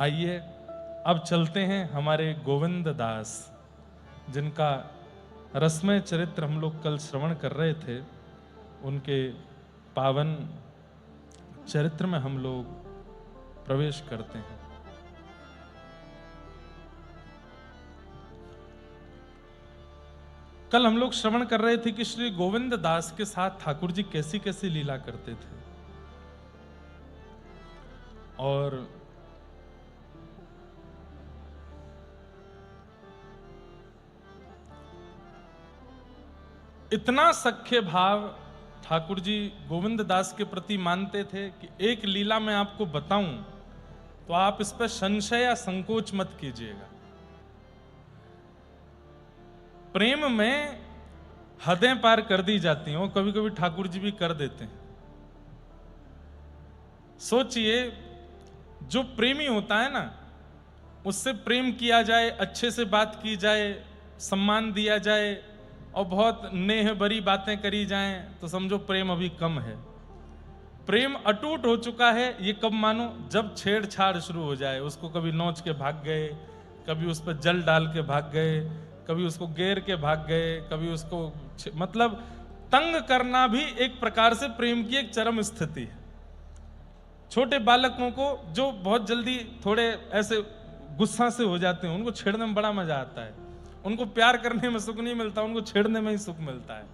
आइए अब चलते हैं हमारे गोविंद दास, जिनका रसमय चरित्र हम लोग कल श्रवण कर रहे थे। उनके पावन चरित्र में हम लोग प्रवेश करते हैं। कल हम लोग श्रवण कर रहे थे कि श्री गोविंद दास के साथ ठाकुर जी कैसी कैसी लीला करते थे, और इतना सख्य भाव ठाकुर जी गोविंद दास के प्रति मानते थे कि एक लीला मैं आपको बताऊं तो आप इस पर संशय या संकोच मत कीजिएगा। प्रेम में हदें पार कर दी जाती हैं, कभी कभी ठाकुर जी भी कर देते हैं। सोचिए, जो प्रेमी होता है ना, उससे प्रेम किया जाए, अच्छे से बात की जाए, सम्मान दिया जाए और बहुत नेह भरी बातें करी जाएं, तो समझो प्रेम अभी कम है। प्रेम अटूट हो चुका है, ये कब मानो? जब छेड़छाड़ शुरू हो जाए। उसको कभी नोच के भाग गए, कभी उस पर जल डाल के भाग गए, कभी उसको घेर के भाग गए, कभी उसको मतलब तंग करना भी एक प्रकार से प्रेम की एक चरम स्थिति है। छोटे बालकों को जो बहुत जल्दी थोड़े ऐसे गुस्सा से हो जाते हैं, उनको छेड़ने में बड़ा मजा आता है। उनको प्यार करने में सुख नहीं मिलता, उनको छेड़ने में ही सुख मिलता है।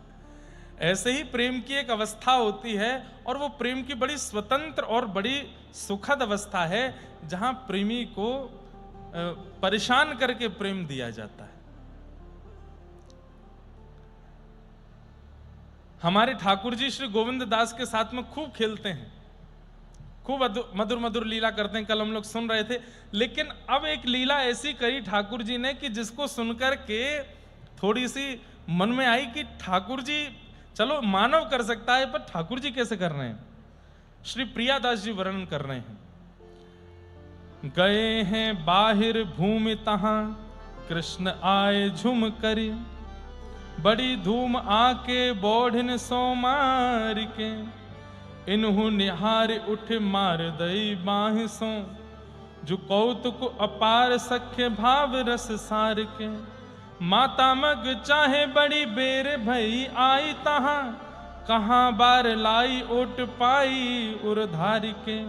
ऐसे ही प्रेम की एक अवस्था होती है, और वो प्रेम की बड़ी स्वतंत्र और बड़ी सुखद अवस्था है, जहां प्रेमी को परेशान करके प्रेम दिया जाता है। हमारे ठाकुर जी श्री गोविंद दास के साथ में खूब खेलते हैं, खूब मधुर मधुर लीला करते हैं, कल हम लोग सुन रहे थे। लेकिन अब एक लीला ऐसी करी ठाकुर जी ने कि जिसको सुनकर के थोड़ी सी मन में आई कि ठाकुर जी, चलो मानव कर सकता है, पर ठाकुर जी कैसे कर रहे हैं? श्री प्रियादास जी वर्णन कर रहे हैं। गए हैं बाहिर भूमि तहां, कृष्ण आए झुम करी, बड़ी धूम आके बोढ़न सो मार के, इन्हु निहार उठ मार दई बाह सो, जो कौतुक अपार सख्य भाव रस सार के, माता मग चाहे बड़ी बेर भई आई तहां, कहां बार लाई ओट पाई उरधार के,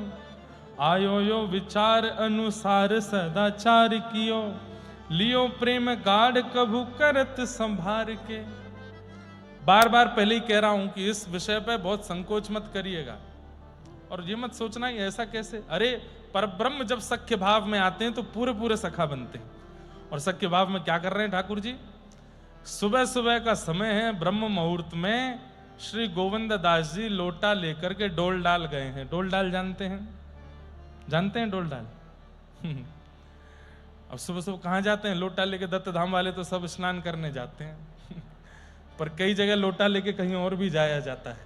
आयो यो विचार अनुसार सदाचार कियो, लियो प्रेम गाढ़ कभू करत संभार के। बार बार पहले ही कह रहा हूं कि इस विषय पे बहुत संकोच मत करिएगा, और ये मत सोचना ही ऐसा कैसे। अरे परब्रह्म जब सख्य भाव में आते हैं तो पूरे पूरे सखा बनते हैं। और सख्य भाव में क्या कर रहे हैं ठाकुर जी? सुबह सुबह का समय है, ब्रह्म मुहूर्त में श्री गोविंद दास जी लोटा लेकर के डोल डाल गए हैं। डोल डाल जानते हैं? जानते हैं डोल डाल? अब सुबह सुबह कहां जाते हैं? लोटा लेके दत्त धाम वाले तो सब स्नान करने जाते हैं पर कई जगह लोटा लेके कहीं और भी जाया जाता है,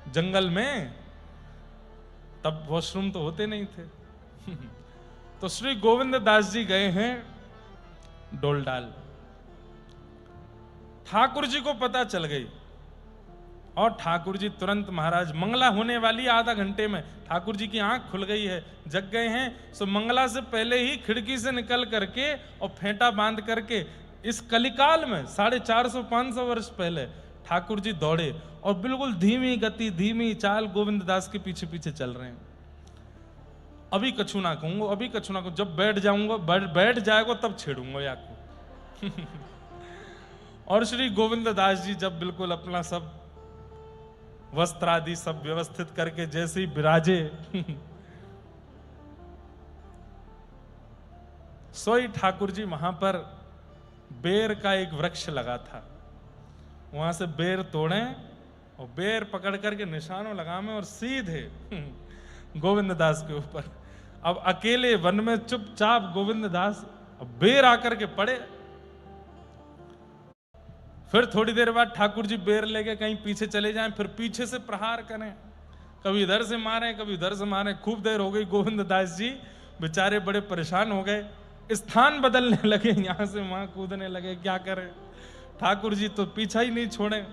जंगल में। तब वॉशरूम तो होते नहीं थे तो श्री गोविंद दास जी गए हैं डोल डाल। ठाकुर जी को पता चल गई, और ठाकुर जी तुरंत, महाराज मंगला होने वाली आधा घंटे में, ठाकुर जी की आंख खुल गई है, जग गए हैं। सो मंगला से पहले ही खिड़की से निकल करके और फेंटा बांध करके, इस कलिकाल में 450-500 वर्ष पहले ठाकुर जी दौड़े, और बिल्कुल धीमी गति, धीमी चाल गोविंद दास के पीछे पीछे चल रहे हैं। अभी कछु ना कहूंगा, अभी कछु ना कहूंगा, जब बैठ जाऊंगा, बैठ जाएगा तब छेड़ूंगा याको और श्री गोविंद दास जी जब बिल्कुल अपना सब वस्त्र आदि सब व्यवस्थित करके जैसे ही विराजे सोई ठाकुर जी वहां पर बेर का एक वृक्ष लगा था, वहां से बेर तोड़े और बेर पकड़ करके निशानों लगामे और सीधे गोविंद दास के ऊपर। अब अकेले वन में चुपचाप गोविंद दास बेर आकर के पड़े। फिर थोड़ी देर बाद ठाकुर जी बेर लेके कहीं पीछे चले जाएं, फिर पीछे से प्रहार करें, कभी इधर से मारें, कभी उधर से मारें। खूब देर हो गई, गोविंद दास जी बेचारे बड़े परेशान हो गए, स्थान बदलने लगे, यहां से वहां कूदने लगे, क्या करें। ठाकुर जी तो पीछा ही नहीं छोड़े।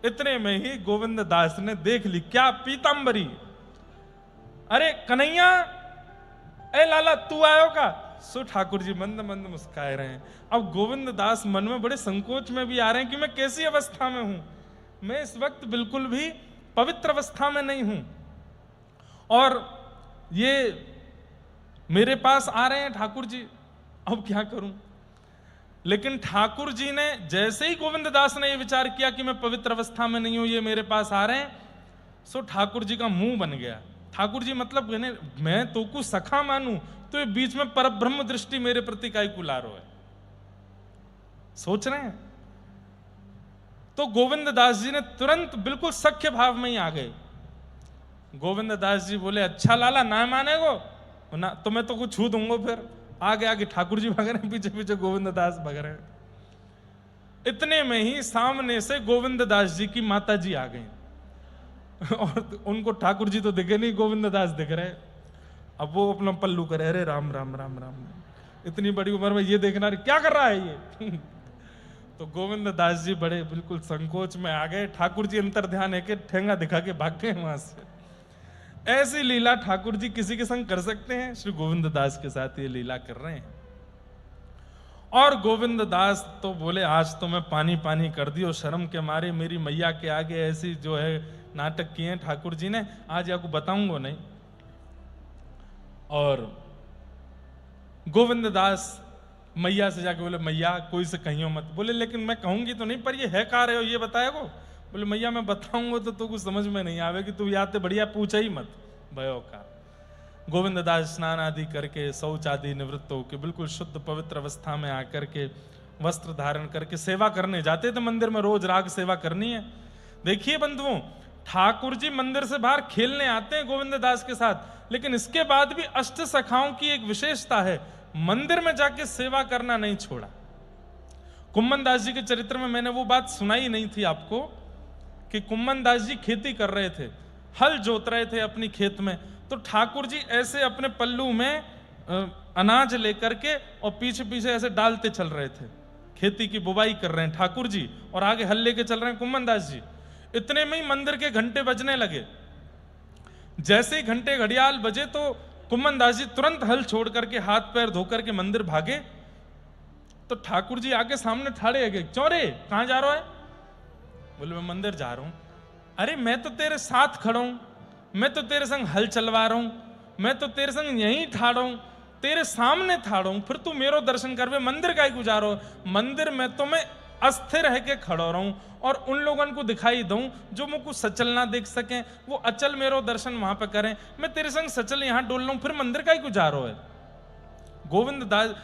इतने में ही गोविंद दास ने देख ली, क्या पीतांबरी, अरे कन्हैया, ए लाला तू आयो का? सो ठाकुर जी मंद मंद मुस्काए रहे हैं। अब गोविंद दास मन में बड़े संकोच में भी आ रहे हैं कि मैं कैसी अवस्था में हूं, मैं इस वक्त बिल्कुल भी पवित्र अवस्था में नहीं हूं, और ये मेरे पास आ रहे हैं ठाकुर जी, अब क्या करूं? लेकिन ठाकुर जी ने जैसे ही गोविंद दास ने ये विचार किया कि मैं पवित्र अवस्था में नहीं हूं, ये मेरे पास आ रहे हैं, सो ठाकुर जी का मुंह बन गया। ठाकुर जी मतलब मैं तो को सखा मानू, तो ये बीच में परब्रह्म दृष्टि मेरे प्रति काई कुलारो है, सोच रहे हैं? तो गोविंद दास जी ने तुरंत बिल्कुल सख्य भाव में ही आ गए। गोविंद दास जी बोले, अच्छा लाला ना मानेगो ना तो मैं तो कुछ छू दूंगा। फिर आगे आगे ठाकुर जी भाग रहे हैं, पीछे पीछे गोविंद दास भाग रहे हैं। इतने में ही सामने से गोविंद दास जी की माता जी आ गई और उनको ठाकुर जी तो दिखे नहीं, गोविंद दास दिख रहे। अब वो अपना पल्लू करे, अरे राम राम राम राम, इतनी बड़ी उम्र में ये देखना क्या कर रहा है ये तो गोविंद दास जी बड़े बिल्कुल संकोच में आ गए। ठाकुर जी अंतर ध्यान है कि ठेंगा दिखा के भाग गए वहां से। ऐसी लीला ठाकुर जी किसी के संग कर सकते हैं? श्री गोविंद दास के साथ ये लीला कर रहे हैं। और गोविंद दास तो बोले, आज तो मैं पानी पानी कर दियो, शर्म के मारे मेरी मैया के आगे ऐसी जो है नाटक किए हैं ठाकुर जी ने, आज आपको बताऊंगा नहीं। और गोविंद दास मैया से जाके बोले, मैया कोई से कहियो मत। बोले लेकिन मैं कहूंगी तो नहीं, पर ये है कहाँ रहे हो ये बताएगो? बोले मैया मैं बताऊंगा तो कुछ समझ में नहीं आवेगी, तू याद तो बढ़िया पूछा ही मत भयो का। गोविंद दास स्नान आदि करके, शौच आदि निवृत्त होकर बिल्कुल शुद्ध पवित्र अवस्था में आकर के वस्त्र धारण करके सेवा करने जाते थे मंदिर में। रोज राग सेवा करनी है। देखिए बंधुओं, ठाकुर जी मंदिर से बाहर खेलने आते हैं गोविंद दास के साथ, लेकिन इसके बाद भी अष्ट सखाओं की एक विशेषता है, मंदिर में जाके सेवा करना नहीं छोड़ा। कुम्मन दास जी के चरित्र में मैंने वो बात सुनाई नहीं थी आपको कि कुम्मन दास जी खेती कर रहे थे, हल जोत रहे थे अपनी खेत में, तो ठाकुर जी ऐसे अपने पल्लू में अनाज लेकर के और पीछे पीछे ऐसे डालते चल रहे थे। खेती की बुवाई कर रहे हैं ठाकुर जी और आगे हल लेके चल रहे हैं कुम्मन दास जी। इतने में ही मंदिर के घंटे बजने लगे। जैसे ही घंटे घड़ियाल बजे तो कुम्मन दास जी तुरंत हल छोड़ करके हाथ पैर धोकर के मंदिर भागे। तो ठाकुर जी आके सामने ठाड़े है, क्यों रे कहां जा रहा है? बोले मैं मंदिर जा रहा हूं। अरे मैं तो तेरे साथ खड़ा हूं, मैं तो तेरे संग हल चलवा रहा हूं, मैं तो तेरे संग यहीं ठाड़ा हूं, तेरे सामने ठाड़ा हूं, फिर तू मेरो दर्शन करवे, मंदिर का ही गुजारो। मंदिर में तो मैं अस्थिर है के खड़ा रहूं और उन लोगों को दिखाई दूं जो मुझको सचल ना देख सकें, वो अचल मेरो दर्शन वहां पर करें। मैं तेरे संग सचल यहां डोल रहा हूं, फिर मंदिर का ही गुजारो है। गोविंद दास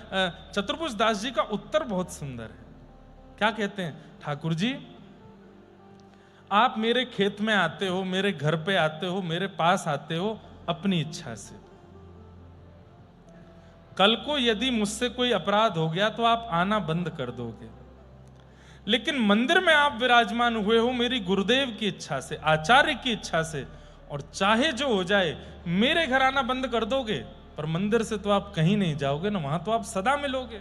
चतुर्भुज दास जी का उत्तर बहुत सुंदर है। क्या कहते हैं? ठाकुर जी आप मेरे खेत में आते हो, मेरे घर पे आते हो, मेरे पास आते हो अपनी इच्छा से। कल को यदि मुझसे कोई अपराध हो गया तो आप आना बंद कर दोगे, लेकिन मंदिर में आप विराजमान हुए हो मेरी गुरुदेव की इच्छा से, आचार्य की इच्छा से, और चाहे जो हो जाए मेरे घर आना बंद कर दोगे, पर मंदिर से तो आप कहीं नहीं जाओगे ना, वहां तो आप सदा मिलोगे।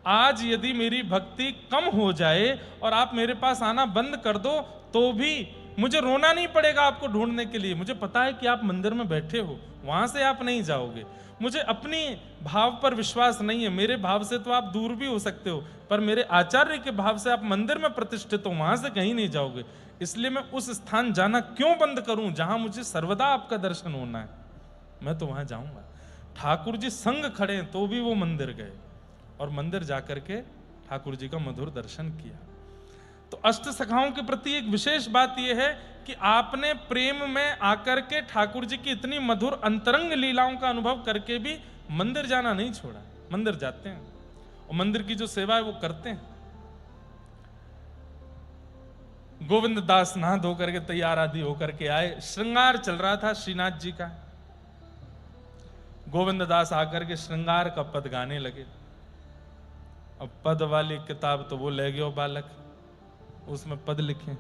आज यदि मेरी भक्ति कम हो जाए और आप मेरे पास आना बंद कर दो तो भी मुझे रोना नहीं पड़ेगा आपको ढूंढने के लिए। मुझे पता है कि आप मंदिर में बैठे हो, वहां से आप नहीं जाओगे। मुझे अपनी भाव पर विश्वास नहीं है, मेरे भाव से तो आप दूर भी हो सकते हो, पर मेरे आचार्य के भाव से आप मंदिर में प्रतिष्ठित हो, वहां से कहीं नहीं जाओगे। इसलिए मैं उस स्थान जाना क्यों बंद करूं जहां मुझे सर्वदा आपका दर्शन होना है, मैं तो वहां जाऊंगा। ठाकुर जी संग खड़े हैं तो भी वो मंदिर गए और मंदिर जाकर के ठाकुर जी का मधुर दर्शन किया। तो अष्ट सखाओं के प्रति एक विशेष बात यह है कि आपने प्रेम में आकर के ठाकुर जी की इतनी मधुर अंतरंग लीलाओं का अनुभव करके भी मंदिर जाना नहीं छोड़ा। मंदिर जाते हैं और मंदिर की जो सेवा है वो करते हैं। गोविंद दास नहा धो करके तैयार आदि होकर के आए, श्रृंगार चल रहा था श्रीनाथ जी का। गोविंद दास आकर के श्रृंगार का पद गाने लगे। अब पद वाली किताब तो वो ले गए बालक, उसमें पद लिखे,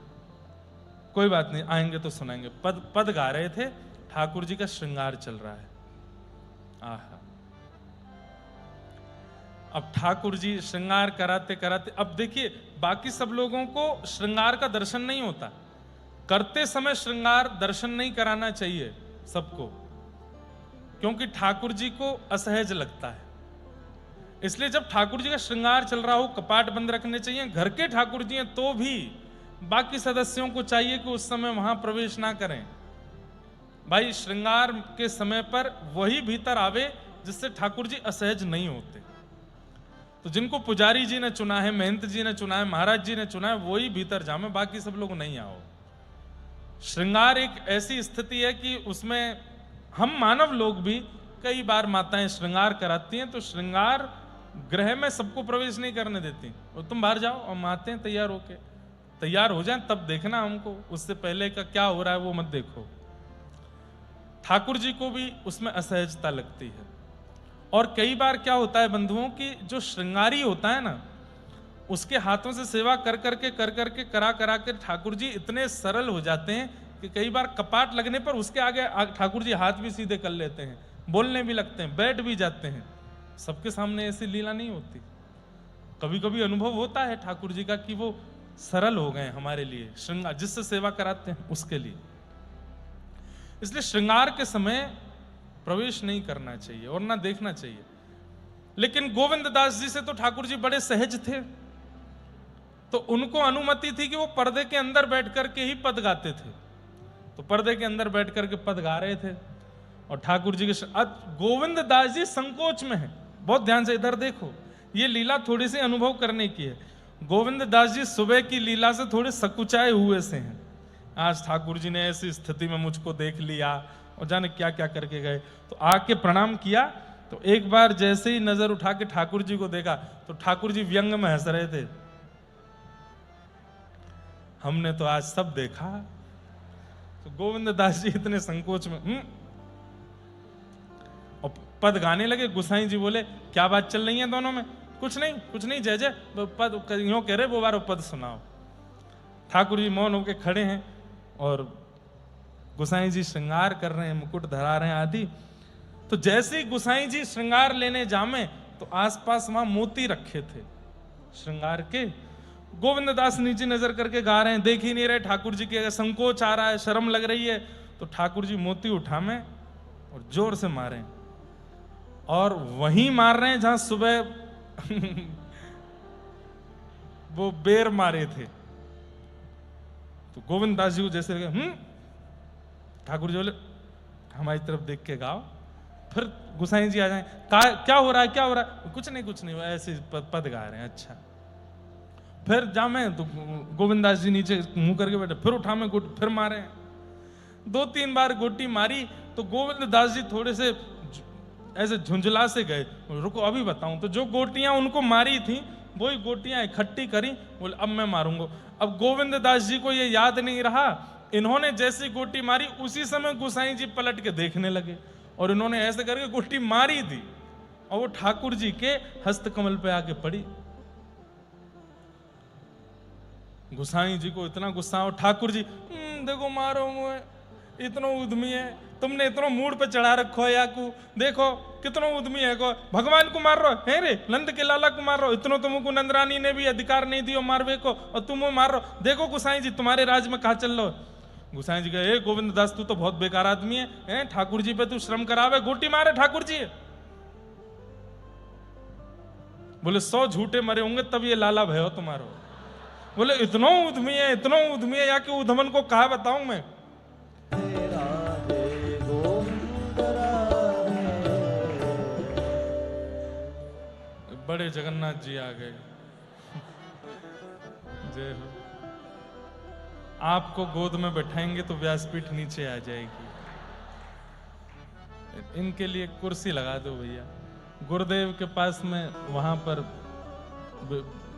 कोई बात नहीं आएंगे तो सुनाएंगे। पद गा रहे थे, ठाकुर जी का श्रृंगार चल रहा है। आहा, अब ठाकुर जी श्रृंगार कराते कराते, अब देखिए बाकी सब लोगों को श्रृंगार का दर्शन नहीं होता, करते समय श्रृंगार दर्शन नहीं कराना चाहिए सबको। क्योंकि ठाकुर जी को असहज लगता है। इसलिए जब ठाकुर जी का श्रृंगार चल रहा हो कपाट बंद रखने चाहिए। घर के ठाकुर जी हैं तो भी बाकी सदस्यों को चाहिए कि उस समय वहां प्रवेश ना करें। भाई श्रृंगार के समय पर वही भीतर आवे जिससे ठाकुर जी असहज नहीं होते। तो जिनको पुजारी जी ने चुना है, महंत जी ने चुना है, महाराज जी ने चुना है, वही भीतर जामे, बाकी सब लोग नहीं आओ। श्रृंगार एक ऐसी स्थिति है कि उसमें हम मानव लोग भी कई बार माताएं श्रृंगार कराती हैं, तो श्रृंगार गृह में सबको प्रवेश नहीं करने देती। और तुम बाहर जाओ और आते हैं तैयार होके, तैयार हो जाएं तब देखना हमको, उससे पहले का क्या हो रहा है वो मत देखो। ठाकुर जी को भी उसमें असहजता लगती है। और कई बार क्या होता है बंधुओं की जो श्रृंगारी होता है ना, उसके हाथों से सेवा कर करके करा करा के ठाकुर जी इतने सरल हो जाते हैं कि कई बार कपाट लगने पर उसके आगे ठाकुर जी हाथ भी सीधे कर लेते हैं, बोलने भी लगते हैं, बैठ भी जाते हैं। सबके सामने ऐसी लीला नहीं होती। कभी कभी अनुभव होता है ठाकुर जी का कि वो सरल हो गए हमारे लिए, श्रृंगार जिससे सेवा कराते हैं उसके लिए। इसलिए श्रृंगार के समय प्रवेश नहीं करना चाहिए और ना देखना चाहिए। लेकिन गोविंद दास जी से तो ठाकुर जी बड़े सहज थे, तो उनको अनुमति थी कि वो पर्दे के अंदर बैठ करके ही पद गाते थे। तो पर्दे के अंदर बैठ करके पद गा रहे थे और ठाकुर जी के गोविंद दास जी संकोच में है। बहुत ध्यान से इधर देखो, ये लीला थोड़ी सी अनुभव करने की है। गोविंद दास जी सुबह की लीला से थोड़े सकुचाए हुए से हैं। आज ठाकुर जी ने ऐसी स्थिति में मुझको देख लिया और जाने क्या क्या करके गए। तो आके प्रणाम किया, तो एक बार जैसे ही नजर उठा के ठाकुर जी को देखा तो ठाकुर जी व्यंग में हंस रहे थे। हमने तो आज सब देखा। तो गोविंद दास जी इतने संकोच में और पद गाने लगे। गुसाई जी बोले क्या बात चल रही है दोनों में? कुछ नहीं जय जय, पद यूं कह रहे वो बार पद सुनाओ। ठाकुर जी मौन होके खड़े हैं और गुसाई जी श्रृंगार कर रहे हैं, मुकुट धरा रहे हैं आदि। तो जैसे ही गुसाई जी श्रृंगार लेने जामे तो आसपास वहां मोती रखे थे श्रृंगार के। गोविंद दास नीचे नजर करके गा रहे हैं, देख ही नहीं रहे ठाकुर जी के, संकोच आ रहा है, शर्म लग रही है। तो ठाकुर जी मोती उठामे और जोर से मारे, और वहीं मार रहे हैं जहां सुबह वो बेर मारे थे। तो गोविंद दास जी को जैसे लगे ठाकुर जी बोले हमारी तरफ देख के गाओ। फिर गुसाई जी आ जाए, क्या हो रहा है? कुछ नहीं, ऐसे पद गा रहे हैं। अच्छा, फिर जामे तो गोविंद दास जी नीचे मुंह करके बैठे, फिर उठा में फिर मारे। 2-3 बार गोटी मारी तो गोविंद दास जी थोड़े से ऐसे झुंझला से गए। रुको अभी बताऊं। तो जो गोटियां उनको मारी थी वही गोटियां इकट्ठी करी, बोले अब मैं मारूंगा। अब गोविंद दास जी को ये याद नहीं रहा, इन्होंने जैसी गोटी मारी उसी समय गुसाई जी पलट के देखने लगे और इन्होंने ऐसे करके गोटी मारी थी और वो ठाकुर जी के हस्त कमल पे आके पड़ी। गुसाई जी को इतना गुस्सा और ठाकुर जी देखो मारो मुझे, इतना उद्यमी है, तुमने इतना मूड पे चढ़ा रखो है याकू, देखो कितना उद्यमी है को, भगवान को मार रहो है रे, नंद के लाला को मार रहो, इतना तुमको नंदरानी ने भी अधिकार नहीं दियो मारवे को और तुम मार रहो। देखो गुसाई जी तुम्हारे राज में कहा चल रहो। गुसाई जी कहे गोविंद दास तू तो बहुत बेकार आदमी है, ठाकुर जी पे तू श्रम करावे, गोटी मारे ठाकुर जी। बोले 100 झूठे मरे होंगे तब ये लाला भयो तुम्हारो। बोले इतना उद्यमी है या कि उधमन को कहा बताऊं मैं। बड़े जगन्नाथ जी आ गए। जय हो। आपको गोद में बैठाएंगे तो व्यासपीठ नीचे आ जाएगी। इनके लिए कुर्सी लगा दो भैया, गुरुदेव के पास में वहां पर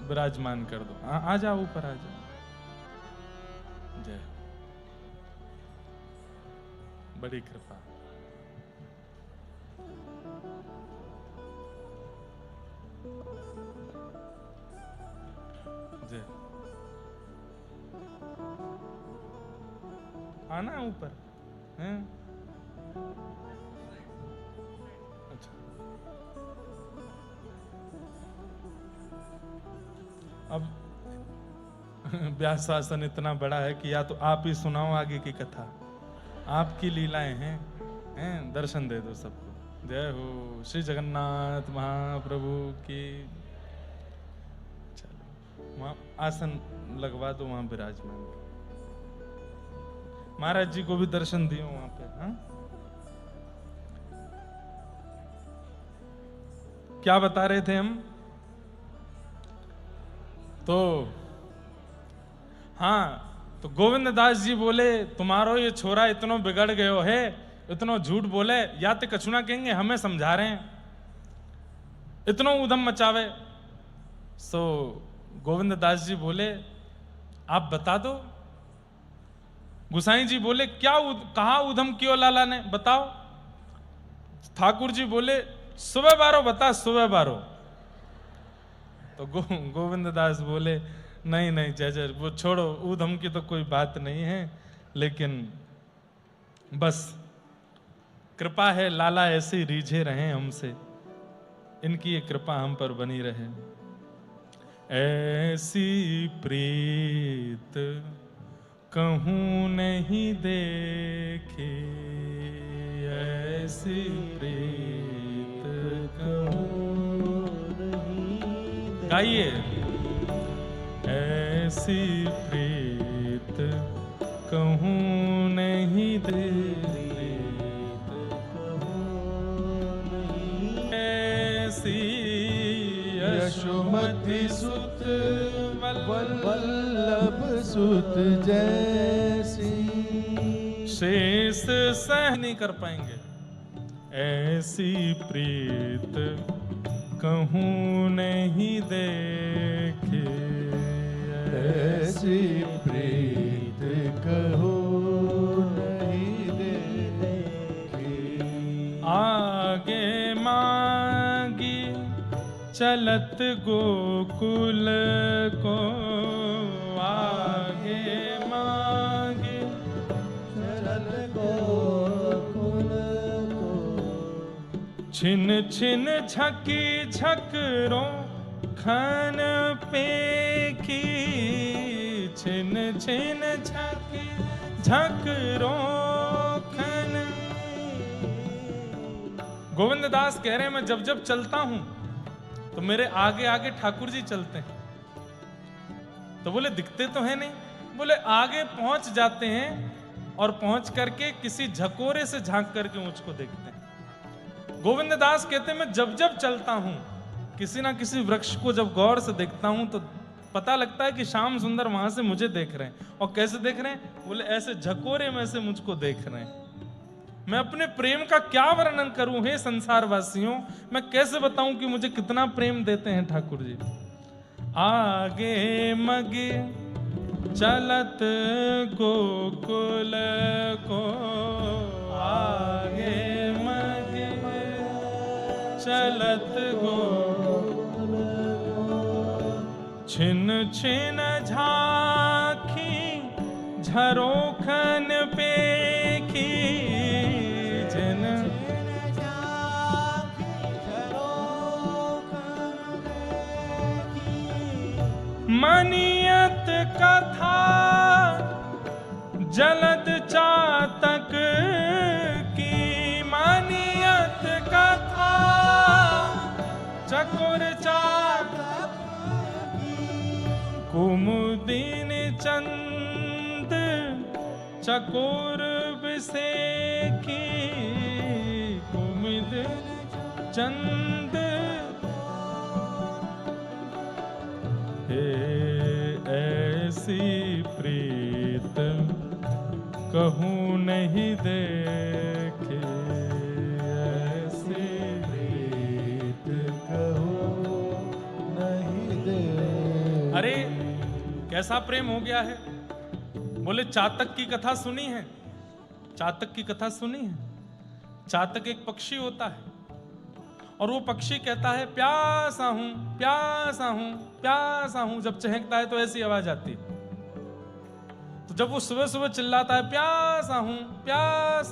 विराजमान कर दो। आ जाओ ऊपर आ जाओ। जय, बड़ी कृपा। जय, आना ऊपर हैं? अच्छा, अब व्यास शासन इतना बड़ा है कि या तो आप ही सुनाओ आगे की कथा, आपकी लीलाएं हैं, दर्शन दे दो सबको। जय हो श्री जगन्नाथ महाप्रभु की। चलो वहां आसन लगवा दो, वहां विराजमान महाराज जी को भी दर्शन दियो वहां पे। हाँ क्या बता रहे थे हम? तो हाँ, तो गोविंद दास जी बोले तुम्हारो ये छोरा इतनो बिगड़ गयो है, इतनो झूठ बोले, या तो कछुना कहेंगे हमें समझा रहे हैं, इतनो उधम मचावे। सो गोविंद दास जी बोले आप बता दो। गुसाई जी बोले क्या कहा उधम कियो लाला ने, बताओ। ठाकुर जी बोले सुबह बारो बता, सुबह बारो। तो गोविंद दास बोले नहीं नहीं जय जय, वो छोड़ो, ऊधम की तो कोई बात नहीं है, लेकिन बस कृपा है, लाला ऐसे रीझे रहे हमसे, इनकी ये कृपा हम पर बनी रहे। ऐसी प्रीत कहूं नहीं देखी, ऐसी प्रीत कहूं नहीं। गाइए। ऐसी प्रीत कहूं नहीं देखी, ऐसी यशोमति सुत वल्लभ सुत जैसी। शेष सह नहीं कर पाएंगे। ऐसी प्रीत कहूं नहीं देखे, ऐसी प्रीत कहूं नहीं देखे। आगे मांगी चलत गोकुल को, आगे मांगी चलत गोकुल को। छिन छिन झकी झकरो खन पे की, छिन छिन झकी झकरो खन। गोविंद दास कह रहे हैं मैं जब जब चलता हूं तो मेरे आगे आगे ठाकुर जी चलते हैं। तो बोले दिखते तो है नहीं, बोले आगे पहुंच जाते हैं और पहुंच करके किसी झकोरे से झांक करके मुझको देखते हैं। गोविंद दास कहते हैं मैं जब जब चलता हूं किसी ना किसी वृक्ष को जब गौर से देखता हूं तो पता लगता है कि श्याम सुंदर वहां से मुझे देख रहे हैं। और कैसे देख रहे हैं? बोले ऐसे झकोरे में से मुझको देख रहे हैं। मैं अपने प्रेम का क्या वर्णन करूं हे संसार वासियों, मैं कैसे बताऊं कि मुझे कितना प्रेम देते हैं ठाकुर जी। आगे मगे चलत गोकुल को, आगे मगे चलत गोकुल को। छिन छिन झांकी झरोखन पे की, छिन मनियत कथा जलद चातक की, मनियत कथा चकोर चातक की। कुमुदिन चंद चकोर विसेखी, कुमुदिन चंद ऐसी प्रीत कहूं नहीं देखे, ऐसी प्रीत कहूं नहीं देखे। अरे कैसा प्रेम हो गया है। बोले चातक की कथा सुनी है? चातक की कथा सुनी है? चातक एक पक्षी होता है और वो पक्षी कहता है प्यासा हूं प्यासा हूं प्यासा हूं। जब चहकता है तो ऐसी आवाज आती है। तो जब वो सुबह सुबह चिल्लाता है प्यासा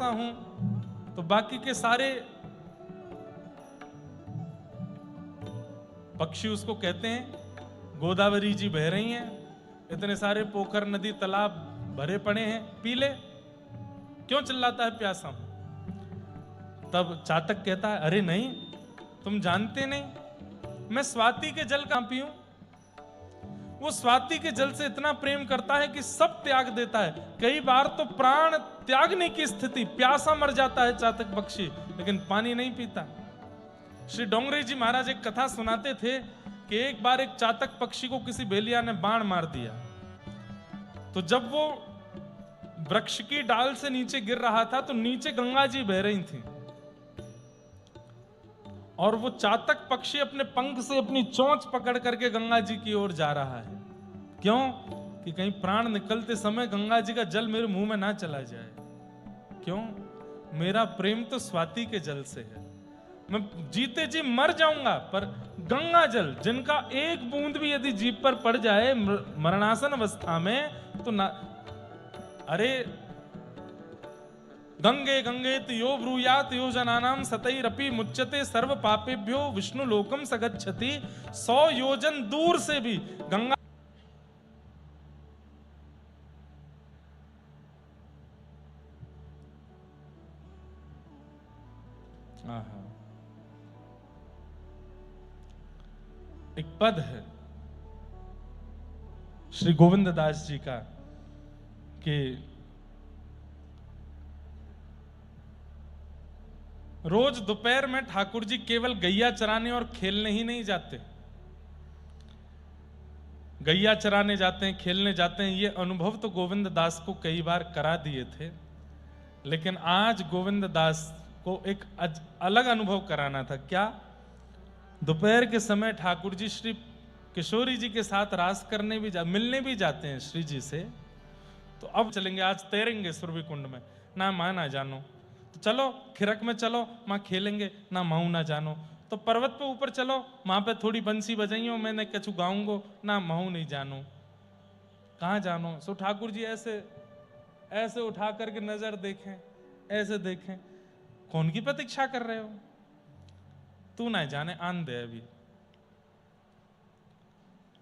हूं, तो बाकी के सारे पक्षी उसको कहते हैं गोदावरी जी बह रही हैं, इतने सारे पोखर नदी तालाब भरे पड़े हैं, पी ले। क्यों चिल्लाता है प्यासा हूं? तब चातक कहता है, अरे नहीं, तुम जानते नहीं, मैं स्वाति के जल कहां पीऊं? वो स्वाति के जल से इतना प्रेम करता है कि सब त्याग देता है। कई बार तो प्राण त्यागने की स्थिति, प्यासा मर जाता है चातक पक्षी, लेकिन पानी नहीं पीता। श्री डोंगरे जी महाराज एक कथा सुनाते थे कि एक बार एक चातक पक्षी को किसी भेलिया ने बाण मार दिया। तो जब वो वृक्ष की डाल से नीचे गिर रहा था तो नीचे गंगा जी बह रही थी, और वो चातक पक्षी अपने पंख से अपनी चोंच पकड़ करके गंगा जी की ओर जा रहा है। क्यों? कि कहीं प्राण निकलते समय गंगा जी का जल मेरे मुंह में ना चला जाए। क्यों? मेरा प्रेम तो स्वाति के जल से है। मैं जीते जी मर जाऊंगा, पर गंगा जल, जिनका एक बूंद भी यदि जीभ पर पड़ जाए मरणासन अवस्था में, तो ना, अरे गंगे गंगेत यो ब्रूयात यो जनानाम सतैरपि मुच्यते सर्व पापेभ्यो विष्णु लोकम सगच्छति। 100 योजन दूर से भी गंगा एक पद है श्री गोविंद दास जी का कि रोज दोपहर में ठाकुर जी केवल गैया चराने और खेलने ही नहीं जाते। गैया चराने जाते हैं, खेलने जाते हैं, ये अनुभव तो गोविंद दास को कई बार करा दिए थे, लेकिन आज गोविंद दास को एक अलग अनुभव कराना था। क्या? दोपहर के समय ठाकुर जी श्री किशोरी जी के साथ रास करने भी मिलने भी जाते हैं श्री जी से। तो अब चलेंगे, आज तैरेंगे सुरभि कुंड में, ना माँ ना जानो, तो चलो खिरक में चलो, माँ खेलेंगे, ना माऊ ना जानो। तो पर्वत पे ऊपर चलो, वहां पे थोड़ी बंसी बजाइयो, मैंने कछु गाऊंगो, ना माऊ नहीं जानो। कहाँ जानो? सो ठाकुर जी ऐसे ऐसे उठा करके नजर देखें, ऐसे देखें, कौन की प्रतीक्षा कर रहे हो? तू ना जाने, आन दे अभी,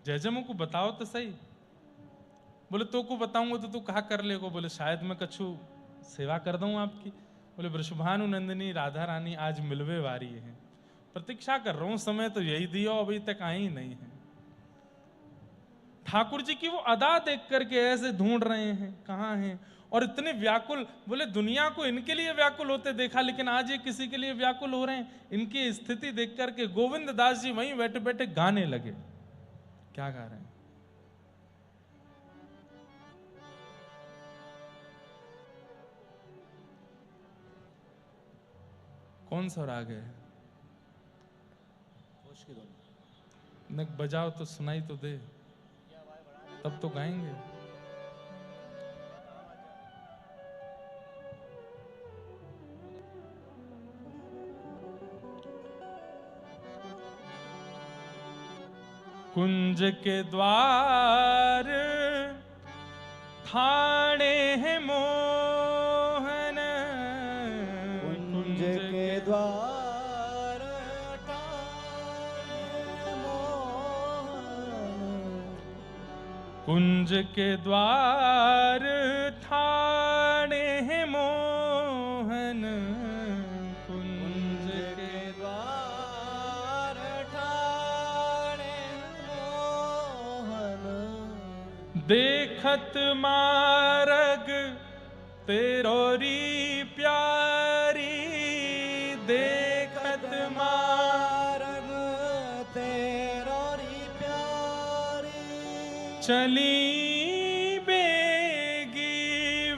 जयजमो को बताओ तो सही। बोले तो को बताऊंगा तो तू कहा कर ले को? बोले शायद मैं कछु सेवा कर दूं आपकी। बोले वृषभानु नंदिनी राधा रानी आज मिलवे वारी है, प्रतीक्षा कर रहा हूं, समय तो यही दियो, अभी तक आई ही नहीं है। ठाकुर जी की वो अदा देख करके ऐसे ढूंढ रहे हैं, कहाँ हैं, और इतने व्याकुल। बोले दुनिया को इनके लिए व्याकुल होते देखा, लेकिन आज ये किसी के लिए व्याकुल हो रहे हैं। इनकी स्थिति देख करके गोविंद दास जी वहीं बैठे बैठे गाने लगे। क्या गा रहे हैं? कौन सा राग है? नक बजाओ तो सुनाई तो दे, तब तो गाएंगे। कुंज के द्वार ठाणे हैं मोहन, कुंज के द्वार ठाणे मोहन, कुंज के द्वार ठाणे हैं मोहन, कुंज के द्वार ठाणे मोहन, देखत मारग तेरोरी प्यारी, देखत मारग तेरोरी प्यारी, चली बेगी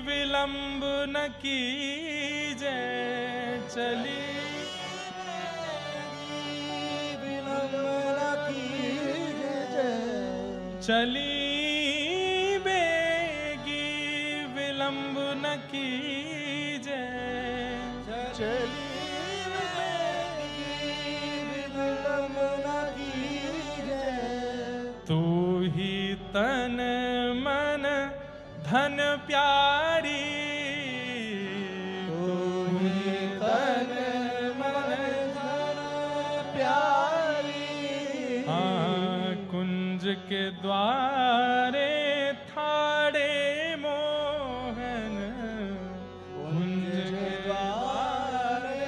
विलंब न कीजे, चली विलंब न कीजे, चली बेगी विलंब न कीजे, चली विलंब न कीजे, तू ही तन मन धन प्यारी, तू ही तन मन धन प्यारी, हाँ कुंज के द्वारे ठाड़े मोहन, कुंज के द्वारे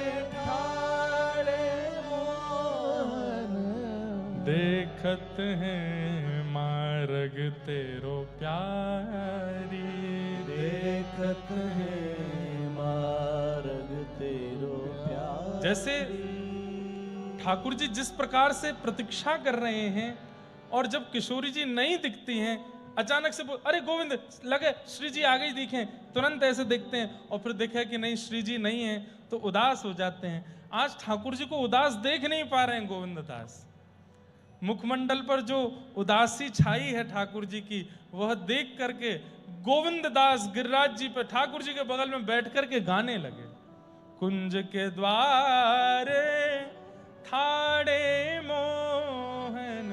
देखत हैं मार्ग तेरो प्यारी। देखत है मार्ग तेरो प्यार। जैसे ठाकुर जी जिस प्रकार से प्रतीक्षा कर रहे हैं और जब किशोरी जी नहीं दिखती हैं, अचानक से अरे गोविंद लगे श्री जी आ गई दिखें, तुरंत ऐसे देखते हैं और फिर देखे कि नहीं श्री जी नहीं है तो उदास हो जाते हैं। आज ठाकुर जी को उदास देख नहीं पा रहे हैं गोविंद दास। मुखमंडल पर जो उदासी छाई है ठाकुर जी की, वह देख करके गोविंद दास गिरिराज जी पे ठाकुर जी के बगल में बैठ करके गाने लगे। कुंज के द्वारे ठाड़े मोहन,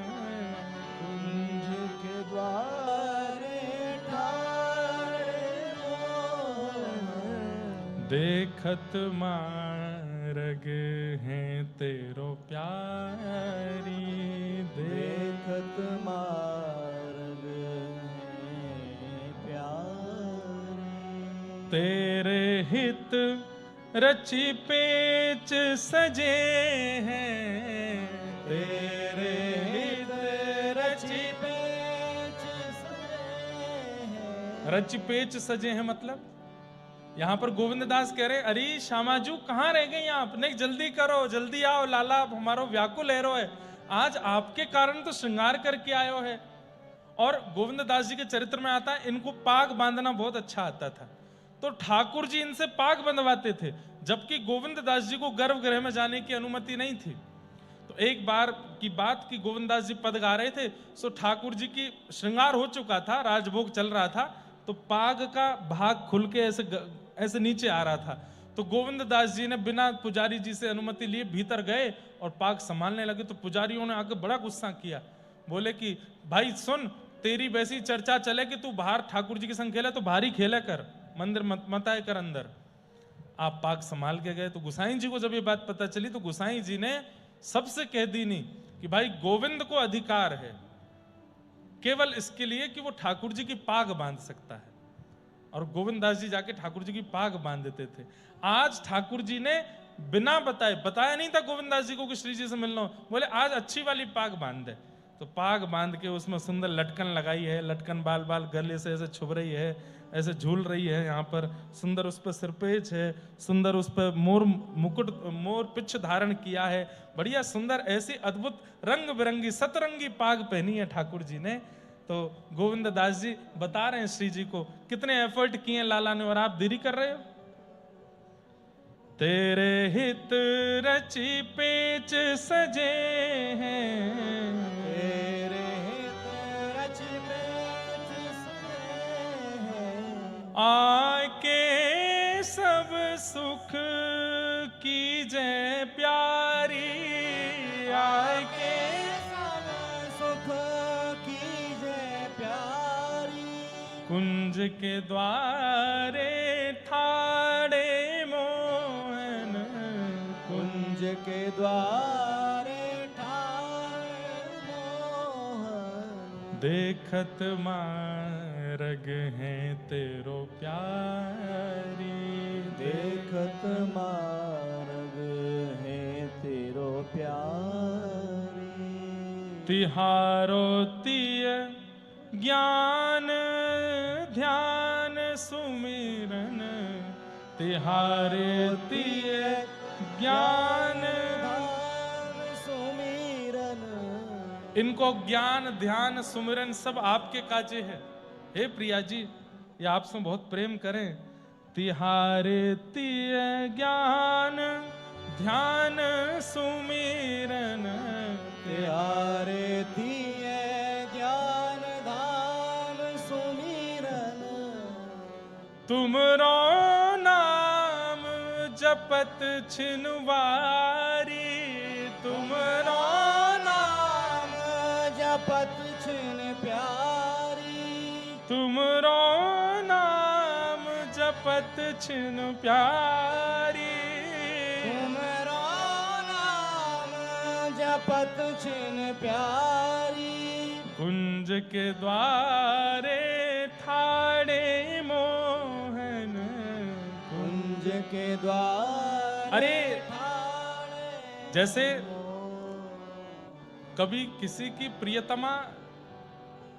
कुंज के द्वारे ठाड़े मोहन। देखत मार्ग हैं तेरो प्यारी। देखत मार्ग है प्यारी। तेरे हित रचि पेच सजे हैं, तेरे हित रचि पेच सजे हैं। रचि पेच सजे हैं मतलब यहाँ पर गोविंद दास कह रहे अरे श्यामाजू कहाँ रह गए आप, नहीं जल्दी करो, जल्दी आओ लाला, हमारो व्याकुल हैरो है, आज आपके कारण तो श्रृंगार करके आयो है। और गोविंद दास जी के चरित्र में आता है इनको पाग बांधना बहुत अच्छा आता था, तो ठाकुर जी इनसे पाग बंधवाते थे, जबकि गोविंद दास जी को गर्भगृह में जाने की अनुमति नहीं थी। तो एक बार की बात कि गोविंद दास जी पद गा रहे थे, सो ठाकुर जी की श्रृंगार हो चुका था, राजभोग चल रहा था, तो पाग का भाग खुल के ऐसे नीचे आ रहा था। तो गोविंद दास जी ने बिना पुजारी जी से अनुमति लिए भीतर गए और पाग संभालने लगे। तो पुजारियों ने आके बड़ा गुस्सा किया, बोले कि भाई सुन, तेरी वैसी चर्चा चले कि तू बाहर ठाकुर जी के संग खेले तो बाहर ही खेला कर, मंदिर मत आए कर अंदर। आप पाग संभाल के गए। तो गुसाई जी को जब ये बात पता चली तो गुसाई जी ने सबसे कह दी नहीं कि भाई गोविंद को अधिकार है केवल इसके लिए कि वो ठाकुर जी की पाग बांध सकता है, और गोविंद दास जी जाके ठाकुर जी की पाग बांध देते थे। आज ठाकुर जी ने बिना बताया नहीं था गोविंद दास जी को कि श्री जी से मिलना हो, बोले आज अच्छी वाली पाग बांध दे। तो पाग बांध के उसमें सुंदर लटकन लगाई है, लटकन बाल बाल गले से ऐसे छुप रही है, ऐसे झूल रही है, यहाँ पर सुंदर उस पर सिरपेच है, सुंदर उस पर मोर मुकुट मोर पिछ धारण किया है, बढ़िया सुंदर ऐसी अद्भुत रंग बिरंगी सतरंगी पाग पहनी है ठाकुर जी ने। तो गोविंद दास जी बता रहे हैं श्री जी को कितने एफर्ट किए लाला ने, और आप देरी कर रहे हो। तेरे हित रचि पेच सजे हैं, तेरे हित रचि पेच सजे हैं। आके सब सुख कीजय प्यारी, आके सब सुख कीजय प्यारी। कुंज के द्वारे ठाड़े मोहन, कुंज के द्वारे ठाड़े मोहन। देखत मार्ग हैं तेरो प्यारी। देखत मार्ग है तेरो प्यारी। तिहारो तिय ज्ञान ध्यान सुमिरन, तिहारे तिय ज्ञान सुमिरन। इनको ज्ञान ध्यान सुमिरन सब आपके काजे है। हे प्रिया जी, ये आपसे बहुत प्रेम करें। तिहारे तिय ज्ञान ध्यान सुमिरन, तिहारे तिय ज्ञान ध्यान सुमिरन। तुमरो नाम जपत छिनवारी, तुमरो नाम जपत छिन प्यारी। तुमरो नाम जपत छिन प्यारी। तुमरो नाम जपत छिन प्यारी। कुंज के द्वारे ठाड़े मोहन, कुंज के द्वार। अरे जैसे कभी किसी की प्रियतमा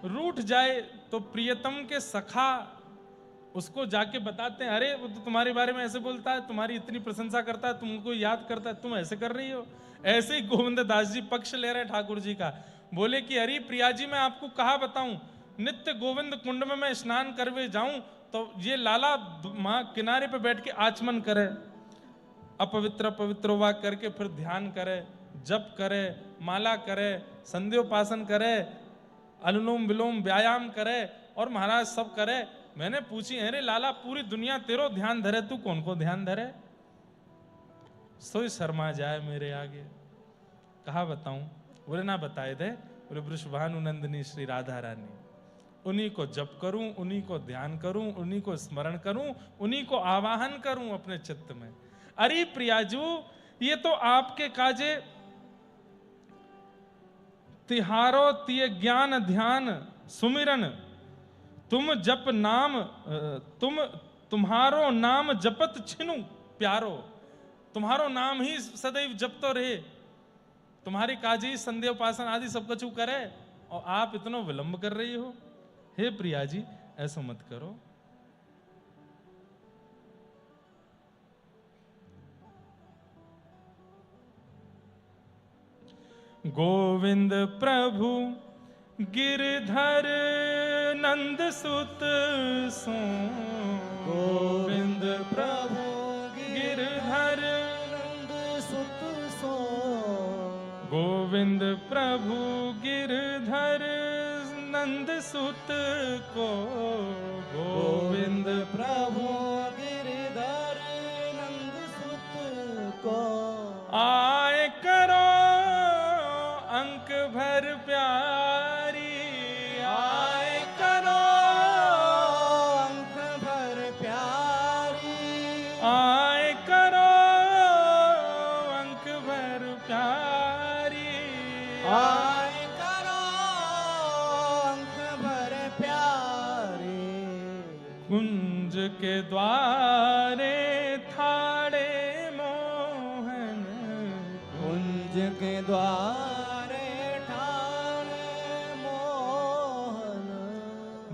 रूठ जाए तो प्रियतम के सखा उसको जाके बताते हैं, अरे वो तो तुम्हारे बारे में ऐसे बोलता है, तुम्हारी इतनी प्रशंसा करता है, तुमको याद करता है, तुम ऐसे कर रही हो। ऐसे ही गोविंद दास जी पक्ष ले रहे ठाकुर जी का, बोले कि अरे प्रिया जी मैं आपको कहा बताऊं, नित्य गोविंद कुंड में मैं स्नान करवे जाऊं तो ये लाला वहां किनारे पे बैठ के आचमन करे, अपवित्र पवित्र वाक करके फिर ध्यान करे, जप करे, माला करे, संध्योपासन करे, अनुलोम विलोम व्यायाम करे और महाराज सब करे। मैंने पूछी, अरे लाला पूरी दुनिया तेरो ध्यान धरे, तू कौन को ध्यान धरे? सोई शर्मा जाए मेरे आगे। कहा बताऊं? बोले ना बताए दे। बोले वृषभानु नंदिनी श्री राधा रानी, उन्हीं को जप करूं, उन्हीं को ध्यान करूं, उन्हीं को स्मरण करूं, उन्हीं को आवाहन करूं अपने चित्त में। अरे प्रियाजू ये तो आपके काजे तिहारो तिय ज्ञान ध्यान सुमिरन, तुम जप नाम तुम्हारो नाम जपत छिनु प्यारो, तुम्हारो नाम ही सदैव जपतो रहे, तुम्हारी काजी संध्या उपासन आदि सब कुछ करे और आप इतना विलंब कर रही हो। हे प्रिया जी ऐसा मत करो। गोविंद प्रभु गिरधर नंद सुत सो, गोविंद प्रभु गिरधर नंद सुत सो, गोविंद प्रभु गिरधर नंद सुत को, गोविंद प्रभु गिरधर नंद सुत को, आए करो अंक भर प्यारी, आए करो अंक भर प्यारी, आए करो अंक भर प्यारी, आए करो अंक भर प्यारी, कुंज के द्वारे थाड़े मोहन, कुंज के द्वारे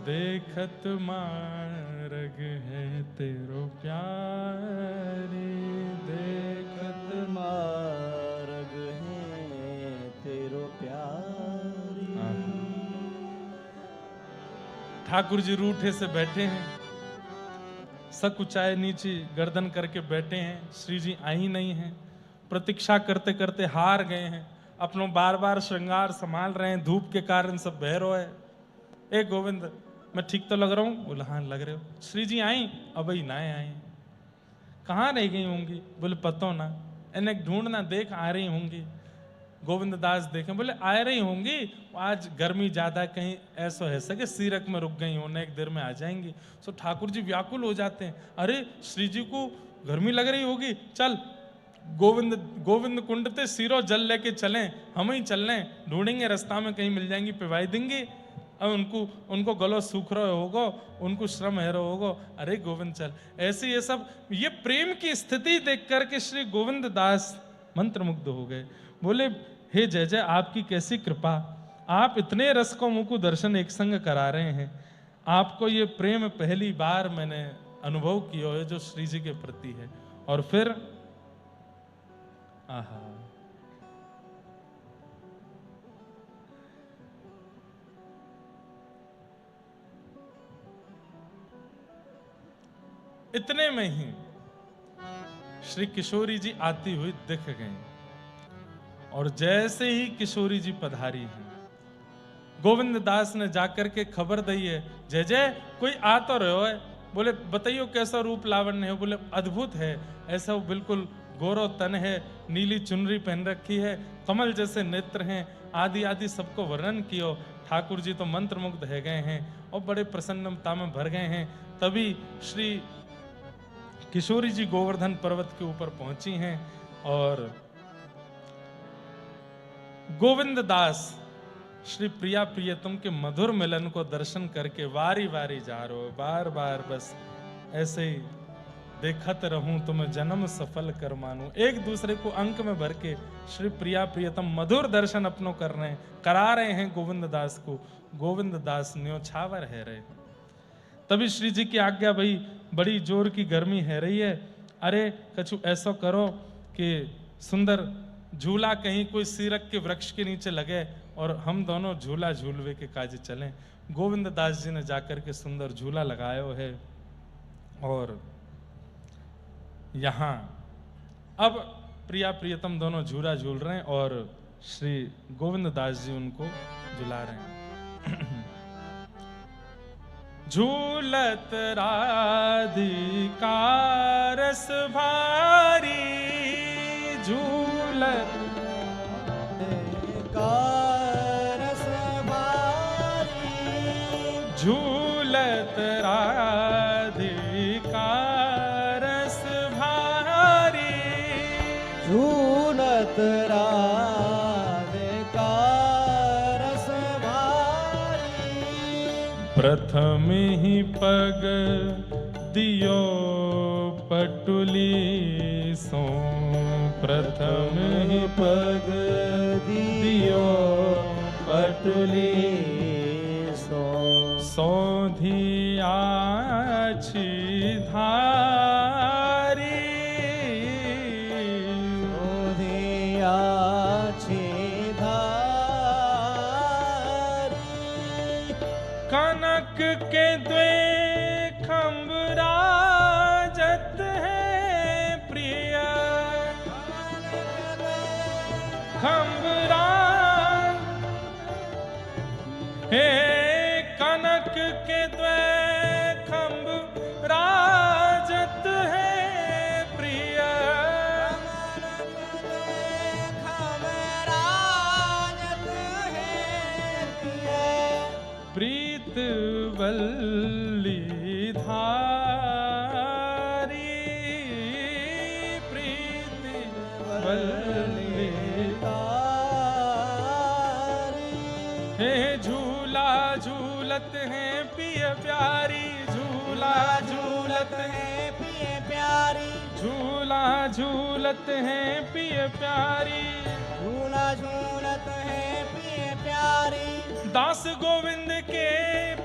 देखत मार्ग है तेरो प्यारी, देखत मार्ग है तेरो प्यारी। ठाकुर जी रूठे से बैठे हैं, सकुचाए नीचे गर्दन करके बैठे हैं, श्री जी आई नहीं हैं, प्रतीक्षा करते करते हार गए हैं, अपनों बार बार श्रृंगार संभाल रहे हैं, धूप के कारण सब बहरो है। ए गोविंद मैं ठीक तो लग रहा हूँ? बोला हाँ लग रहे हो। श्री जी आई? अब ही ना आई, कहाँ रह गई होंगी? बोले पतो ना, इन्हें ढूंढना, देख आ रही होंगी। गोविंद दास देखें, बोले आ रही होंगी, आज गर्मी ज्यादा, कहीं ऐसा है सके सीरक में रुक गई होने, एक देर में आ जाएंगी। सो ठाकुर जी व्याकुल हो जाते हैं, अरे श्री जी को गर्मी लग रही होगी, चल गोविंद कुंड ते सीरो जल लेके चलें, हम ही चल लें, ढूंढेंगे रास्ता में कहीं मिल जाएंगी, पिवाई देंगे। अब उनको गलो सूख रहे होगो, उनको श्रम है रहे होगो, अरे गोविंद चल। ऐसे ये सब, ये प्रेम की स्थिति देख करके श्री गोविंद दास मंत्रमुग्ध हो गए। बोले हे जय जय आपकी कैसी कृपा, आप इतने रस को मुझको दर्शन एक संग करा रहे हैं, आपको ये प्रेम पहली बार मैंने अनुभव किया है जो श्री जी के प्रति है। और फिर आहा, इतने में ही श्री किशोरी जी आती हुई दिख गई, और जैसे ही किशोरी जी पधारी हैं, गोविंद दास ने जाकर के खबर दी है, जय जय कोई आ तो रहे हो। बोले बताइयो कैसा रूप लावण्य है? बोले अद्भुत है, ऐसा वो बिल्कुल गोरो तन है, नीली चुनरी पहन रखी है, कमल जैसे नेत्र हैं, आदि आदि सबको वर्णन कियो। ठाकुर जी तो मंत्रमुग्ध है गए हैं और बड़े प्रसन्नता में भर गए हैं। तभी श्री किशोरी जी गोवर्धन पर्वत के ऊपर पहुंची हैं और गोविंद दास श्री प्रिया प्रियतम के मधुर मिलन को दर्शन करके वारी वारी जा रहे हो, बार बार बस ऐसे ही देखत रहूं तुम जन्म सफल कर मानूं। एक दूसरे को अंक में भर के श्री प्रिया प्रियतम मधुर दर्शन अपनों कर रहे हैं, करा रहे हैं गोविंद दास को। गोविंद दास न्योछावर है रहे। तभी श्री जी की आज्ञा, भाई बड़ी जोर की गर्मी है रही है, अरे कछु ऐसा करो कि सुंदर झूला कहीं कोई सीरक के वृक्ष के नीचे लगे और हम दोनों झूला झूलवे के काज चलें। गोविंद दास जी ने जाकर के सुंदर झूला लगायो है और यहाँ अब प्रिया प्रियतम दोनों झूला झूल रहे हैं और श्री गोविंद दास जी उनको झुला रहे हैं। झूलत राधिका रस भारी, झूलत रस भारी, झूलत राधिका रस भारी, झूलत राधिका रस भारी। प्रथम ही पग दियो पटुली सो, प्रथम ही पग दियो पटुली सो, सौधी आछी धारी, सौधी आछी धारी। कनक के द्वे खम्भ राजत है प्रिय, खम्भ राज हे कनक के द्वे खम्भ राजत है प्रिय, प्रीत वल्ली धारी, प्रीत वल्ली धारी। हे झूला झूलत हैं पिय प्यारी, झूला झूलत हैं पिए प्यारी, झूला झूलत हैं पिय प्यारी, झूला झूलत है पिए प्यारी। दास गोविंद के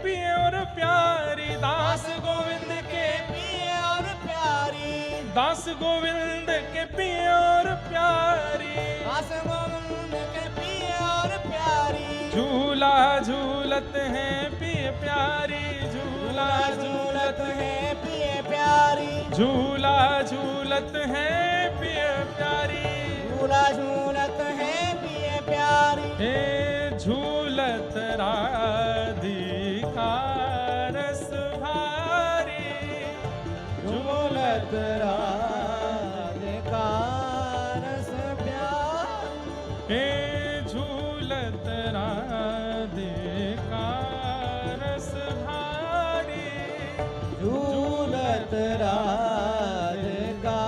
पिय और प्यारी, दास गोविंद के पिए और प्यारी, दास गोविंद के पिय और प्यारी, दास गोविंद के पिए और प्यारी। झूला झूलत हैं पिय प्यारी, झूला झूलत है पिए प्यारी, झूला झूलत हैं पिय प्यारी, झूला झूलत है पिए प्यारी। हे झूलत राधिका रस भारी, झूलत राधिका रस प्यारी। हे झूलत राधिका रस भारी, झूलत राधिका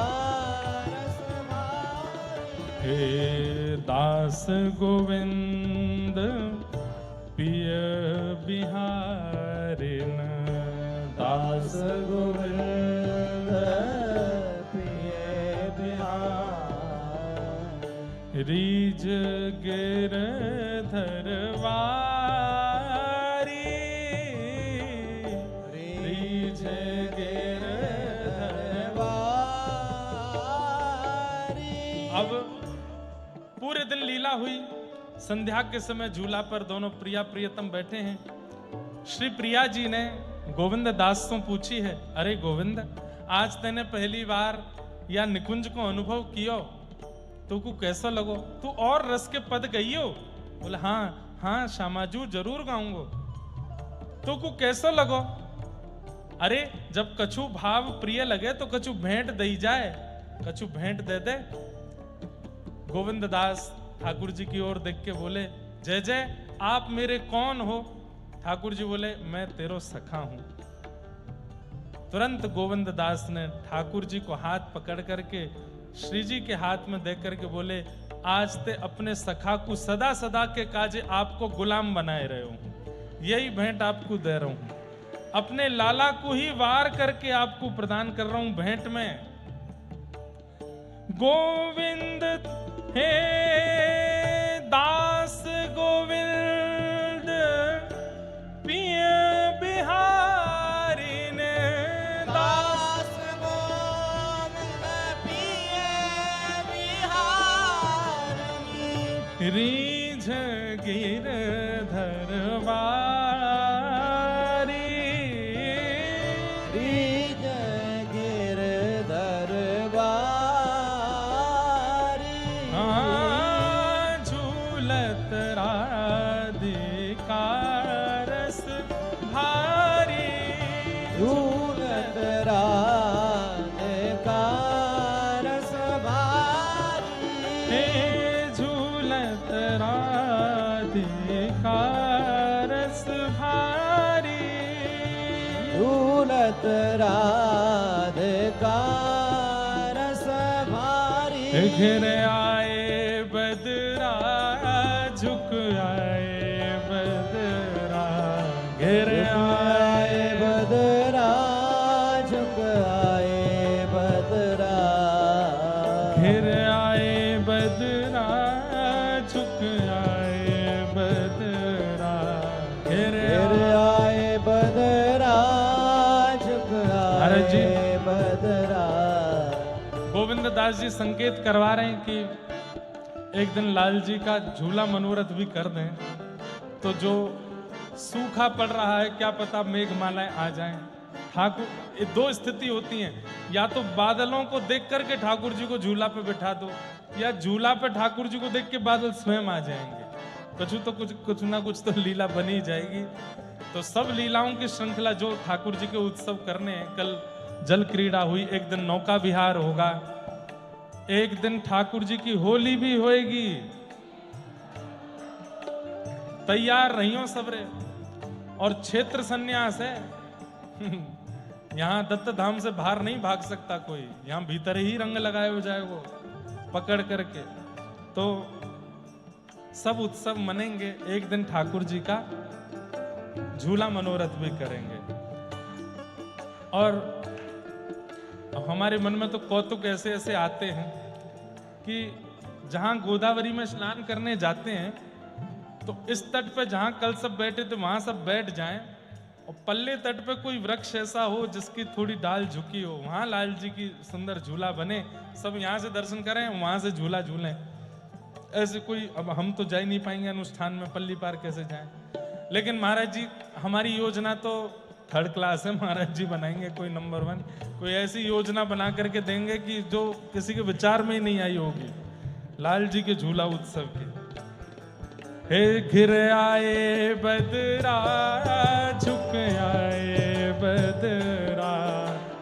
रस भारी। हे दास गोविंद पिय बिहारिन, दास गोविंद पिए बिहार। रीज गिरधरवारी, रीज गिरधरवारी। अब पूरे दिन लीला हुई। संध्या के समय झूला पर दोनों प्रिया प्रियतम बैठे हैं। श्री प्रिया जी ने गोविंद दास से पूछी है, अरे गोविंद, आज तेने पहली बार या निकुंज को अनुभव कियो, तू को कैसा लगो? तू और रस के पद गईयो? बोले हाँ हाँ श्यामाजू जरूर गाऊंगो। तू को कैसा लगो? अरे जब कछु भाव प्रिय लगे तो कछु भेंट दई जाए, कछु भेंट दे दे। गोविंद दास ठाकुर जी की ओर देख के बोले, जय जय आप मेरे कौन हो? ठाकुर जी बोले, मैं तेरो सखा हूं। तुरंत गोविंद दास ने ठाकुर जी को हाथ पकड़ करके श्री जी के हाथ में देख करके बोले, आज ते अपने सखा को सदा सदा के काजे आपको गुलाम बनाए रहे हूं, यही भेंट आपको दे रहा हूं। अपने लाला को ही वार करके आपको प्रदान कर रहा हूं भेंट में। गोविंद हे दास गोविंद पिय बिहारी ने दास गोविंद पिय बिहारी रीझ गिरधर रीझ गिरधर बारी झूलत राधिका रस भारी झूलत राधिका रस भारी हे झूलत राधिका रस भारी झूलत राधिका रस भारी घिर आए बदरा झुक आए बदरा घिर आए बदरा झुक आए बदरा घिर आए बदरा झुक आए बदरा घिर आए बदरा झुक अरे जी। आए बदरा गोविंद दास जी संकेत करवा रहे हैं कि एक दिन लाल जी का झूला मनोरथ भी कर दें तो जो सूखा पड़ रहा है क्या पता मेघमालाएं आ जाएं। ठाकुर ये दो स्थिति होती हैं, या तो बादलों को देख करके ठाकुर जी को झूला पे बिठा दो, या झूला पे ठाकुर जी को देख के बादल स्वयं आ जाएंगे। कुछ ना कुछ तो लीला बनी जाएगी। तो सब लीलाओं की श्रृंखला जो ठाकुर जी के उत्सव करने हैं, कल जल क्रीड़ा हुई, एक दिन नौका विहार होगा, एक दिन ठाकुर जी की होली भी होएगी। तैयार रहियो सबरे। और क्षेत्र संन्यास है यहाँ दत्त धाम से बाहर नहीं भाग सकता कोई, यहाँ भीतर ही रंग लगाए हो जाए वो पकड़ करके। तो सब उत्सव मनेंगे, एक दिन ठाकुर जी का झूला मनोरथ भी करेंगे। और हमारे मन में तो कौतुक ऐसे ऐसे आते हैं कि जहां गोदावरी में स्नान करने जाते हैं तो इस तट पे जहां कल सब बैठे थे वहां सब बैठ जाएं, और पल्ले तट पे कोई वृक्ष ऐसा हो जिसकी थोड़ी डाल झुकी हो, वहां लाल जी की सुंदर झूला बने, सब यहां से दर्शन करें, वहां से झूला झूलें। ऐसे कोई, अब हम तो जा ही नहीं पाएंगे अनुष्ठान में, पल्ली पार कैसे जाएं। लेकिन महाराज जी हमारी योजना तो थर्ड क्लास है, महाराज जी बनाएंगे कोई नंबर 1, कोई ऐसी योजना बना करके देंगे कि जो किसी के विचार में ही नहीं आई होगी, लाल जी के झूला उत्सव के। हे घिर आए बदरा झुक आए बदरा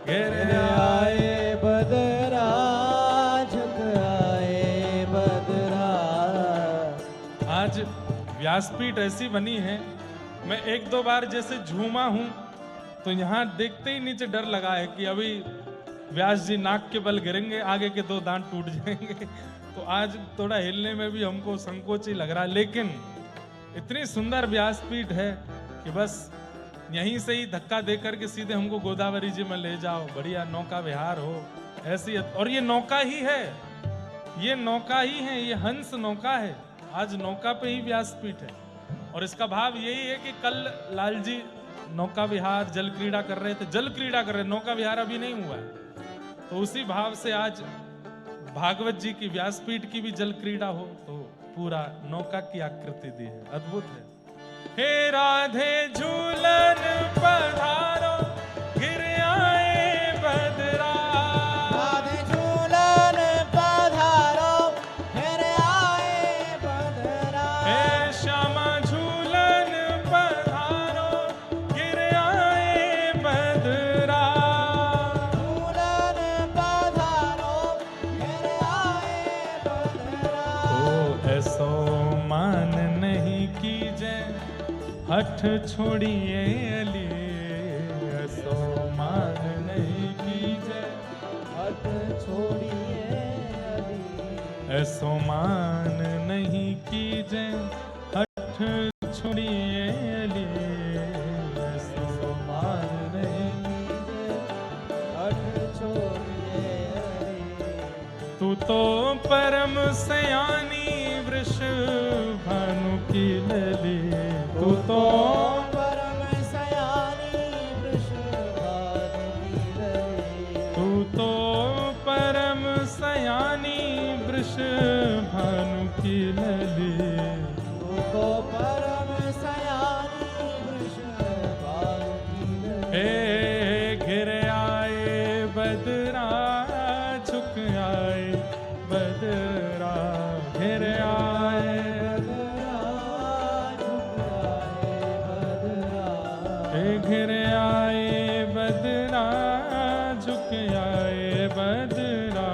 घिर आए बदरा झुक आए बदरा। आज व्यासपीठ ऐसी बनी है, मैं एक दो बार जैसे झूमा हूं तो यहाँ देखते ही नीचे डर लगा है कि अभी व्यास जी नाक के बल गिरेंगे, आगे के 2 दांत टूट जाएंगे। तो आज थोड़ा हिलने में भी हमको संकोच ही लग रहा है, लेकिन इतनी सुंदर व्यासपीठ है कि बस यहीं से ही धक्का देकर के सीधे हमको गोदावरी जी में ले जाओ, बढ़िया नौका विहार हो ऐसी। और ये नौका ही है, ये नौका ही है, ये हंस नौका है। आज नौका पे ही व्यासपीठ है। और इसका भाव यही है कि कल लाल जी नौका विहार जल क्रीड़ा कर रहे थे, जल क्रीड़ा कर रहे, नौका विहार अभी नहीं हुआ है। तो उसी भाव से आज भागवत जी की व्यासपीठ की भी जल क्रीड़ा हो, तो पूरा नौका की आकृति दी है, अद्भुत है। हे राधे झूलन पधारो गिर आए बदरा, राधे झूलन पधारो गिर आए बदरा। हे श्यामा झूलन पधारो गिर आए बदरा, झूलन पधारो गिर आए बदरा। तो ऐसो मान नहीं कीजे हठ छोड़िए अली, ऐसो मान नहीं कीजे हट छोड़िए अली। ऐसो मान नहीं कीजे हठ छोड़िए अली, ऐसो मान भानु की लली तू तो परम सयानी वृषभानु की लली तू तो परम सयानी वृषभानु की लली तू तो परम सयानी वृषभानु की लली हे घिर आए बदरा झुक आए बदरा घिर आए हे घिर आए बदरा झुक आए बदरा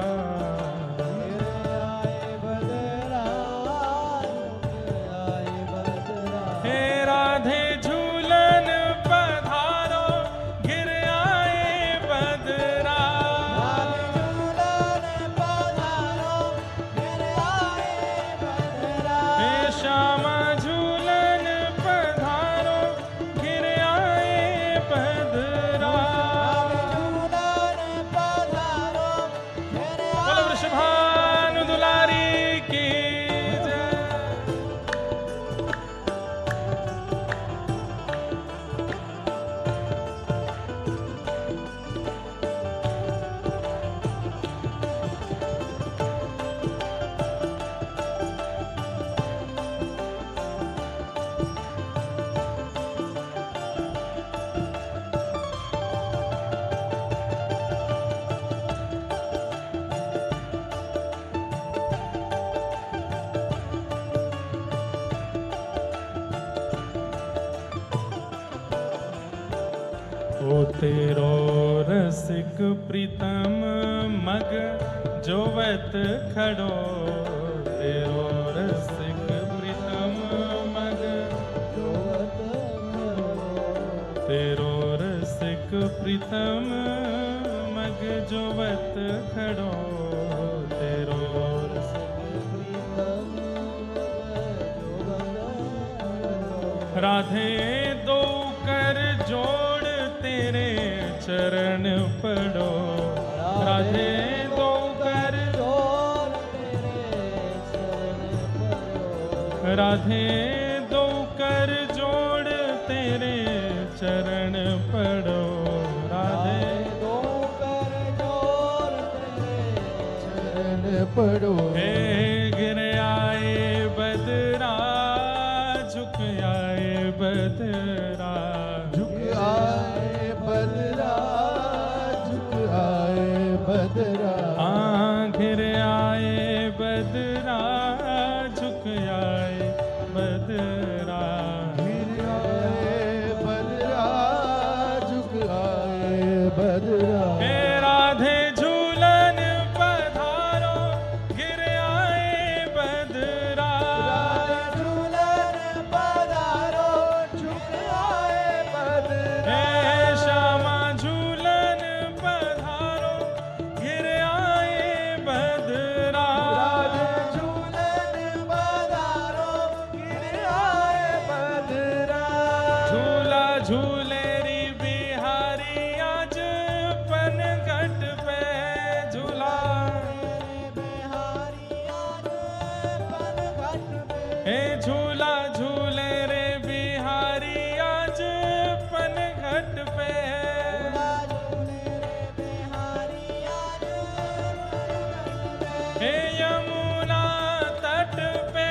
हे राधे झूलन पधारो घिर आए बदरा हे श्यामा झूलन पधारो घिर आए बदरा बोलो वृषभानु दुलारी की जय। ओ तेरो रसिक प्रीतम मग जोवत खड़ो तेरो रसिक प्रीतम मग तेरो रसिक प्रीतम मग जोवत खड़ो तेरो राधे दो कर जोड़ तेरे चरण पड़ो राधे दो कर राधे दो कर जोड़ तेरे चरण पड़ो राधे पढ़ो हे गिर आए बदरा झुक आए बदरा झुक आए बदरा झुक आए बदरा घिर आए बदरा झुक आए बदरा गिर आए बदरा झुक आए बदरा हे राधे झूलन पधारो गिर आए बदरा झूलन पधारो झुक आए बदरा हे श्यामा झूलन पधारो गिर आए बदरा झूलन पधारो गिर आए बदरा झूला झूले री बिहारी आज पन घट पे झूला हे झूला झूले रे बिहारी आज पन घट पे हे यमुना तट पे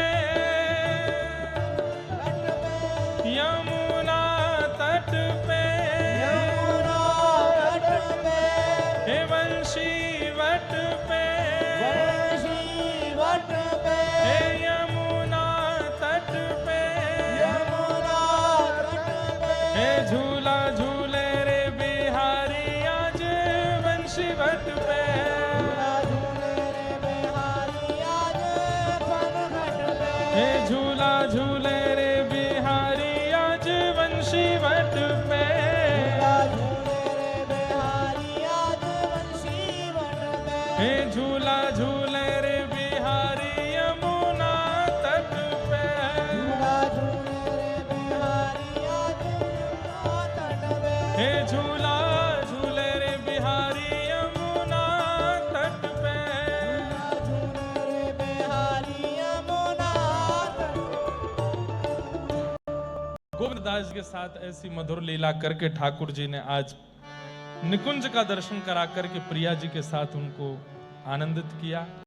यमुना तट पे हे वंशी वट पे हे यमुना तट पे हे झूला झूले रे बिहारी आज वंशी वट पे हे झूला झूले रे बिहारी आज वंशी वट पे हे झूला झूले रे बिहारी यमुना तट पे हे झूला झूले रे बिहारी यमुना तट पे गोविंददास के साथ ऐसी मधुर लीला करके ठाकुर जी ने आज निकुंज का दर्शन करा करके प्रिया जी के साथ उनको आनंदित किया।